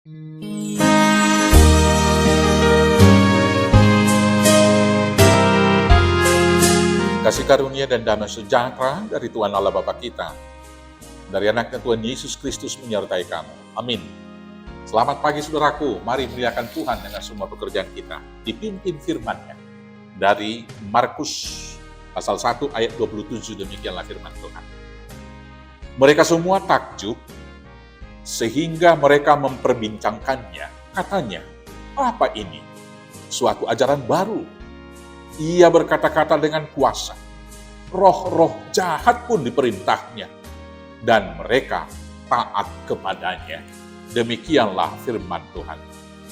Kasih karunia dan damai sejahtera dari Tuhan Allah Bapa kita, dari anaknya Tuhan Yesus Kristus menyertai kamu. Amin. Selamat pagi saudaraku, mari muliakan Tuhan dengan semua pekerjaan kita. Dipimpin firman-Nya dari Markus pasal 1 ayat 27, demikianlah firman Tuhan. Mereka semua takjub sehingga mereka memperbincangkannya. Katanya, apa ini? Suatu ajaran baru. Ia berkata-kata dengan kuasa. Roh-roh jahat pun diperintahnya. Dan mereka taat kepadanya. Demikianlah firman Tuhan.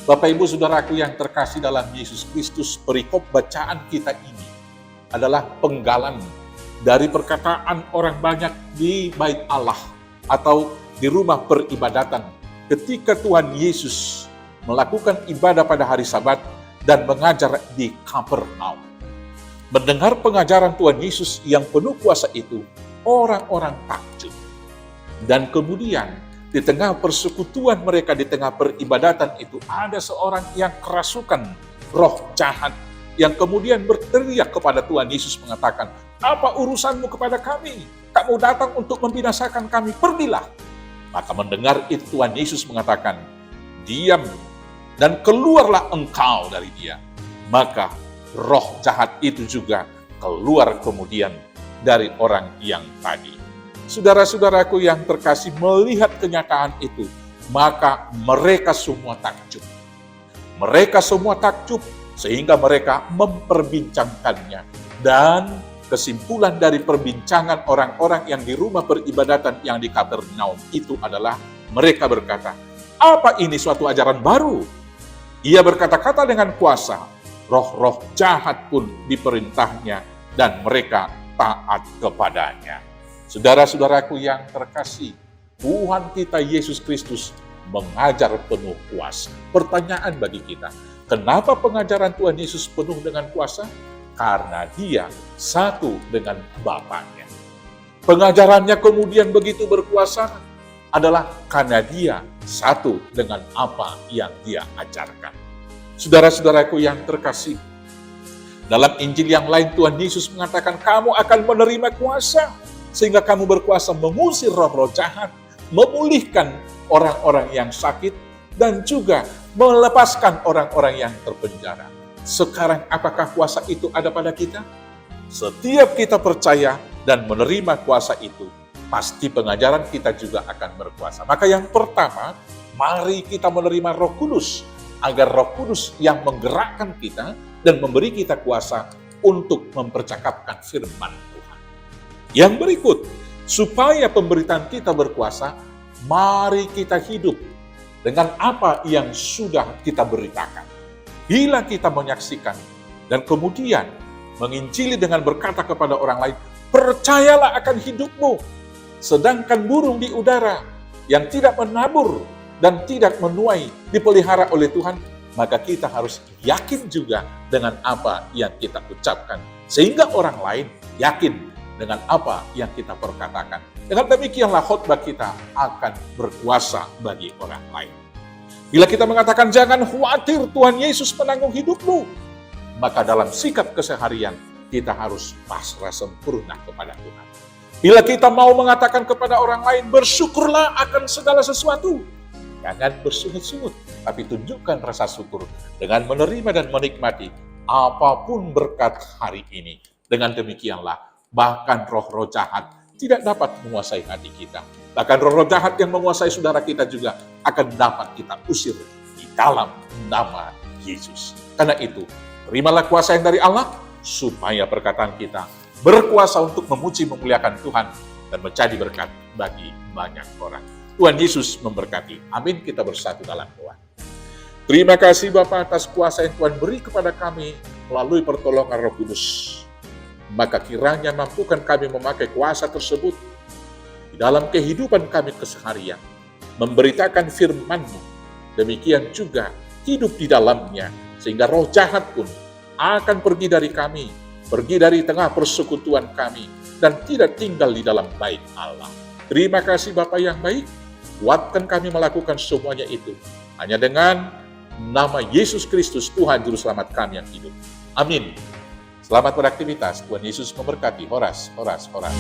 Bapak Ibu Saudaraku yang terkasih dalam Yesus Kristus, perikop bacaan kita ini adalah penggalan dari perkataan orang banyak di bait Allah atau di rumah peribadatan ketika Tuhan Yesus melakukan ibadah pada hari Sabat dan mengajar di Kapernaum. Mendengar pengajaran Tuhan Yesus yang penuh kuasa itu, orang-orang takjub. Dan kemudian di tengah persekutuan mereka, di tengah peribadatan itu, ada seorang yang kerasukan roh jahat, yang kemudian berteriak kepada Tuhan Yesus mengatakan, apa urusanmu kepada kami? Kamu datang untuk membinasakan kami, pergilah. Maka mendengar itu Tuhan Yesus mengatakan, diam dan keluarlah engkau dari dia. Maka roh jahat itu juga keluar kemudian dari orang yang tadi. Saudara-saudaraku yang terkasih, melihat kenyataan itu, maka mereka semua takjub. Mereka semua takjub sehingga mereka memperbincangkannya. Dan kesimpulan dari perbincangan orang-orang yang di rumah peribadatan yang di Kapernaum itu adalah mereka berkata, apa ini suatu ajaran baru? Ia berkata-kata dengan kuasa. Roh-roh jahat pun diperintahnya dan mereka taat kepadanya. Saudara-saudaraku yang terkasih, Tuhan kita Yesus Kristus mengajar penuh kuasa. Pertanyaan bagi kita, kenapa pengajaran Tuhan Yesus penuh dengan kuasa? Karena dia satu dengan Bapaknya. Pengajarannya kemudian begitu berkuasa adalah karena dia satu dengan apa yang dia ajarkan. Saudara-saudaraku yang terkasih, dalam Injil yang lain Tuhan Yesus mengatakan kamu akan menerima kuasa, sehingga kamu berkuasa mengusir roh-roh jahat, memulihkan orang-orang yang sakit, dan juga melepaskan orang-orang yang terpenjara. Sekarang apakah kuasa itu ada pada kita? Setiap kita percaya dan menerima kuasa itu, pasti pengajaran kita juga akan berkuasa. Maka yang pertama, mari kita menerima Roh Kudus, agar Roh Kudus yang menggerakkan kita dan memberi kita kuasa untuk mempercakapkan firman Tuhan. Yang berikut, supaya pemberitaan kita berkuasa, mari kita hidup dengan apa yang sudah kita beritakan. Bila kita menyaksikan dan kemudian menginjili dengan berkata kepada orang lain, percayalah akan hidupmu, sedangkan burung di udara yang tidak menabur dan tidak menuai dipelihara oleh Tuhan, maka kita harus yakin juga dengan apa yang kita ucapkan, sehingga orang lain yakin dengan apa yang kita perkatakan. Dengan demikianlah khotbah kita akan berkuasa bagi orang lain. Bila kita mengatakan jangan khawatir, Tuhan Yesus menanggung hidupmu, maka dalam sikap keseharian kita harus pasrah sempurna kepada Tuhan. Bila kita mau mengatakan kepada orang lain bersyukurlah akan segala sesuatu, jangan bersungut-sungut, tapi tunjukkan rasa syukur dengan menerima dan menikmati apapun berkat hari ini. Dengan demikianlah, bahkan roh-roh jahat tidak dapat menguasai hati kita. Bahkan roh-roh jahat yang menguasai saudara kita juga akan dapat kita usir di dalam nama Yesus. Karena itu, terimalah kuasa yang dari Allah, supaya perkataan kita berkuasa untuk memuji memuliakan Tuhan dan menjadi berkat bagi banyak orang. Tuhan Yesus memberkati. Amin. Kita bersatu dalam doa. Terima kasih Bapa atas kuasa yang Tuhan beri kepada kami melalui pertolongan Roh Kudus. Maka kiranya mampukan kami memakai kuasa tersebut di dalam kehidupan kami keseharian, memberitakan firman-Mu. Demikian juga hidup di dalamnya, sehingga roh jahat pun akan pergi dari kami, pergi dari tengah persekutuan kami, dan tidak tinggal di dalam bait Allah. Terima kasih Bapa yang baik. Kuatkan kami melakukan semuanya itu. Hanya dengan nama Yesus Kristus, Tuhan Juru Selamat kami yang hidup. Amin. Selamat beraktivitas. Tuhan Yesus memberkati. Horas, horas, horas.